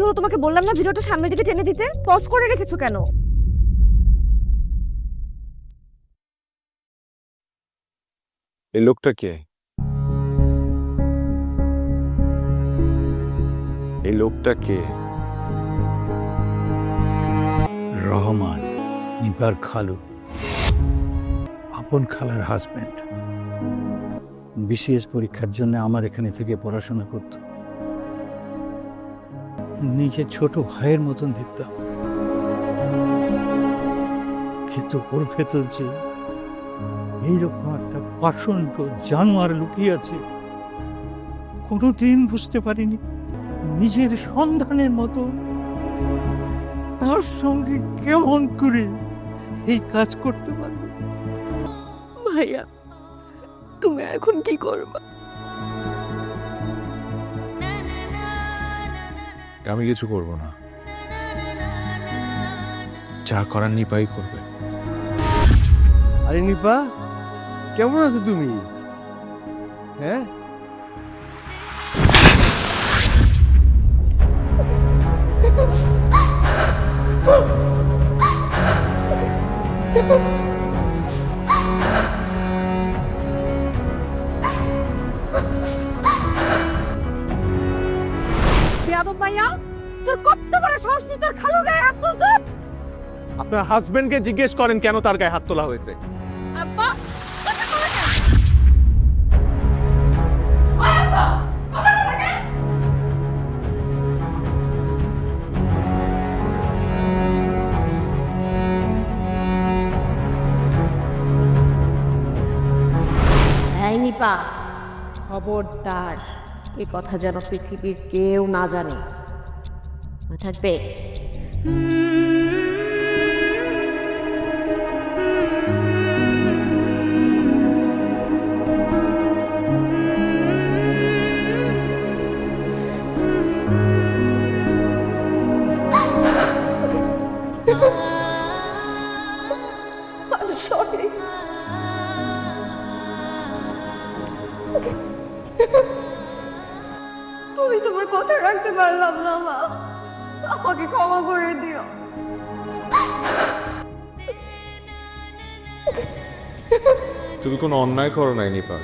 হলো তোমাকে বললাম না ভিডিওটা সামনের দিকে টেনে দিতে? পজ করে রেখেছো কেন? এই লোকটা কে? এই লোকটা কে? রহমান, নিপার খালু, আপন খালার হাজব্যান্ড। বিসিএস পরীক্ষার জন্য আমার এখানে থেকে পড়াশোনা করত। নিজের ছোট ভাইয়ের মতন দেখতাম, কিন্তু ওর ভেতর যে এইরকম একটা পাষণ্ড জানোয়ার লুকিয়ে আছে কোনোদিন বুঝতে পারিনি। নিজের সন্ধানের মতো তার সঙ্গে কেমন করে এই কাজ করতে পারবে? ভাইয়া তুমি এখন কি করবা? আমি কিছু করব না, যা করার নিপাই করবে। আরে নিপা, কেমন আছো তুমি? হ্যাঁ, বেয়াদব ভাইয়া, তোর কত বড় সাহস তুই তোর খালুর গায়ে হাত তুলছিস? আপনার হাজবেন্ডকে জিজ্ঞেস করেন কেন তার গায়ে হাত তোলা হয়েছে। আব্বা এই নিপা, খবরদার এ কথা যেন পৃথিবীর কেউ না জানে, মনে থাকবে? সরি। তুমি তোমার কথা রাখতে পারলাম না মা, আমাকে ক্ষমা করে দিও। তুমি কোনো অন্যায় করো নাই নিপা।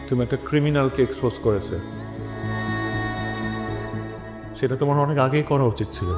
তুমি একটা ক্রিমিনালকে এক্সপোজ করেছে, সেটা তোমার অনেক আগেই করা উচিত ছিল।